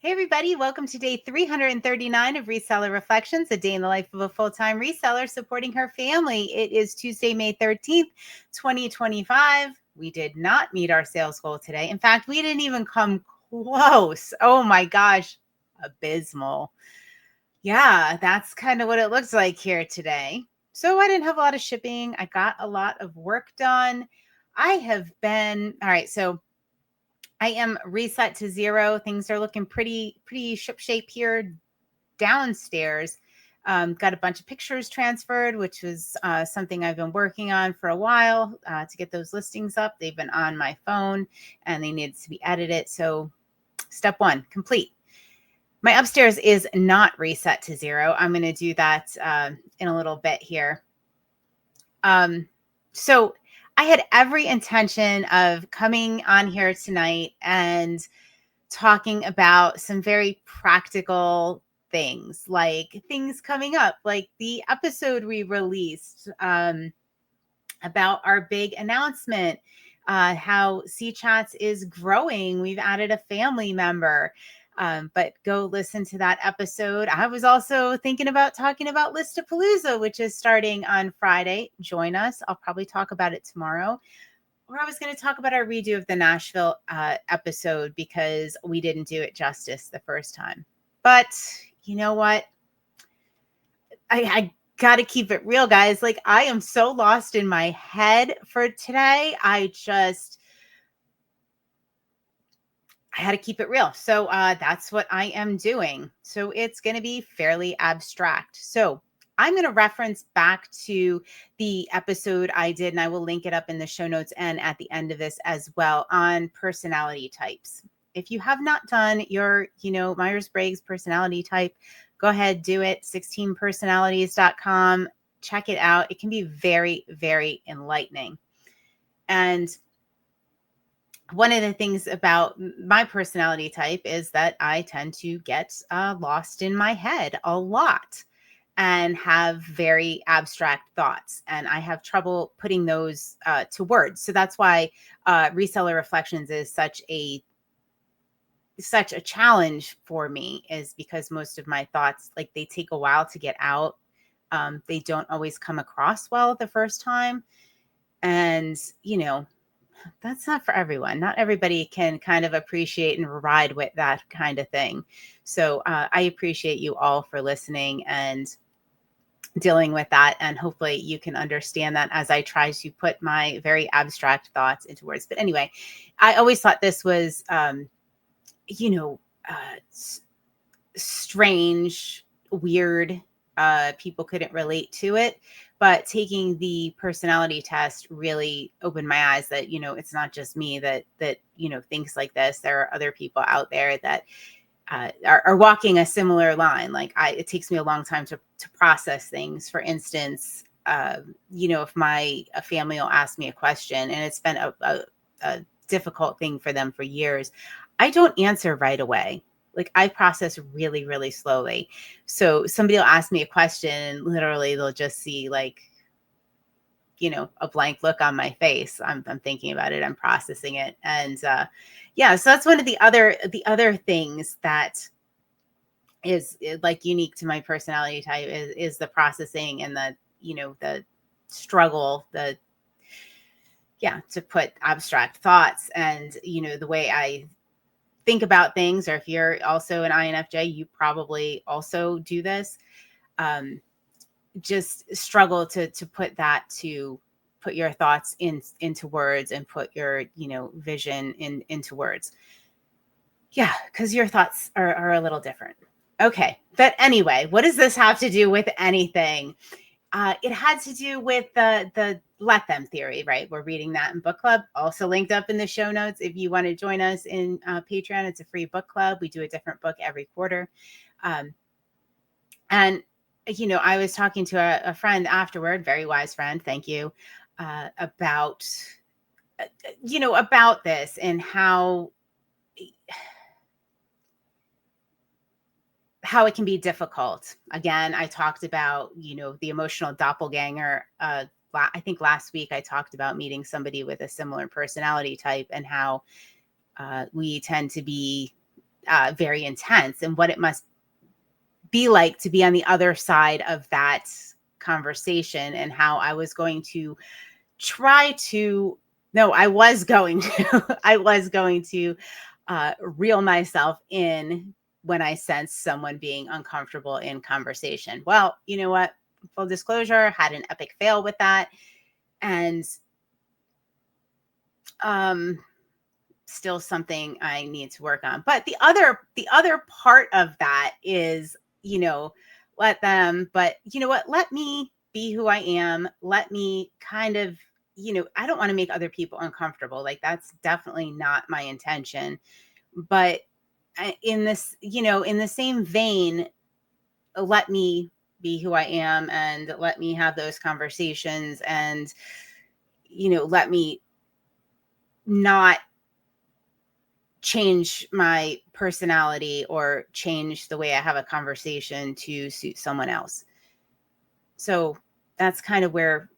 Hey, everybody. Welcome to day 339 of Reseller Reflections, a day in the life of a full-time reseller supporting her family. It is Tuesday, May 13th, 2025. We did not meet our sales goal today. In fact, we didn't even come close. Oh my gosh, abysmal. Yeah, that's kind of what it looks like here today. So I didn't have a lot of shipping. I got a lot of work done. All right, so I am reset to zero. Things are looking pretty ship shape here downstairs. Got a bunch of pictures transferred, which was something I've been working on for a while to get those listings up. They've been on my phone and they needed to be edited. So step one, complete. My upstairs is not reset to zero. I'm going to do that in a little bit here. So I had every intention of coming on here tonight and talking about some very practical things, like things coming up, like the episode we released about our big announcement, how C Chats is growing. We've added a family member. But go listen to that episode. I was also thinking about talking about Listapalooza, which is starting on Friday. Join us. I'll probably talk about it tomorrow. Or I was going to talk about our redo of the Nashville episode because we didn't do it justice the first time. But you know what? I got to keep it real, guys. Like, I am so lost in my head for today. I had to keep it real. So that's what I am doing. So it's going to be fairly abstract. So I'm going to reference back to the episode I did, and I will link it up in the show notes and at the end of this as well, on personality types. If you have not done your, Myers-Briggs personality type, go ahead, do it. 16personalities.com. Check it out. It can be very, very enlightening. And one of the things about my personality type is that I tend to get lost in my head a lot and have very abstract thoughts. And I have trouble putting those to words. So that's why Reseller Reflections is such a challenge for me, is because most of my thoughts, like, they take a while to get out. They don't always come across well the first time. And, that's not for everyone. Not everybody can kind of appreciate and ride with that kind of thing. So I appreciate you all for listening and dealing with that. And hopefully you can understand that as I try to put my very abstract thoughts into words. But anyway, I always thought this was, strange, weird. People couldn't relate to it. But taking the personality test really opened my eyes that, it's not just me that thinks like this. There are other people out there that are walking a similar line. Like, it takes me a long time to process things. For instance, if a family will ask me a question and it's been a difficult thing for them for years, I don't answer right away. Like, I process really, really slowly. So somebody will ask me a question and literally they'll just see, like, a blank look on my face. I'm thinking about it. I'm processing it. And so that's one of the other things that is like unique to my personality type is the processing and the struggle, to put abstract thoughts and, the way I think about things. Or if you're also an INFJ, you probably also do this. Just struggle to put your thoughts into words and put your, vision into words. Yeah, because your thoughts are a little different. Okay. But anyway, what does this have to do with anything? It had to do with the let them theory, right? We're reading that in book club, also linked up in the show notes. If you want to join us in Patreon, it's a free book club. We do a different book every quarter. And, I was talking to a friend afterward, very wise friend, thank you, about this and how it can be difficult. Again, I talked about, the emotional doppelganger. I think last week I talked about meeting somebody with a similar personality type and how we tend to be very intense, and what it must be like to be on the other side of that conversation, and how I was going to try to no, I was going to I was going to reel myself in when I sensed someone being uncomfortable in conversation. Well, you know what? Full disclosure, had an epic fail with that. And um still something I need to work on. But the other part of that is, let them, but you know what? Let me be who I am. Let me kind of, I don't want to make other people uncomfortable. Like, that's definitely not my intention. But in this, in the same vein, let me be who I am, and let me have those conversations, and let me not change my personality or change the way I have a conversation to suit someone else. So that's kind of where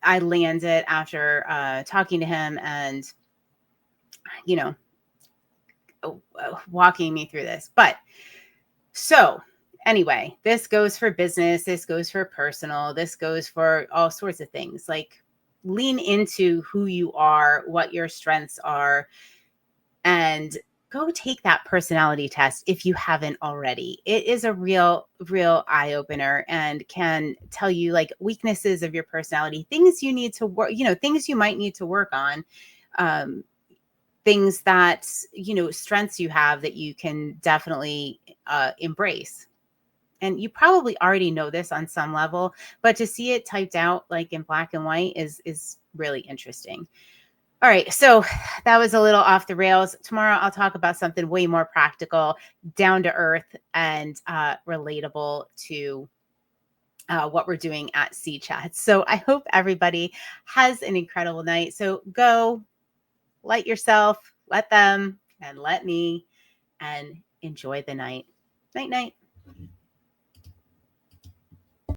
I landed after talking to him, and you know walking me through this. But so anyway, this goes for business, this goes for personal, this goes for all sorts of things. Like, lean into who you are, what your strengths are, and go take that personality test if you haven't already. It is a real eye opener, and can tell you like weaknesses of your personality, things you need to work, things you might need to work on, um, things that, strengths you have that you can definitely embrace. And you probably already know this on some level, but to see it typed out like in black and white is really interesting. All right, so that was a little off the rails. Tomorrow I'll talk about something way more practical, down to earth, and relatable to what we're doing at C Chat. So I hope everybody has an incredible night. So go let yourself, let them, and let me, and enjoy the night. Night, night.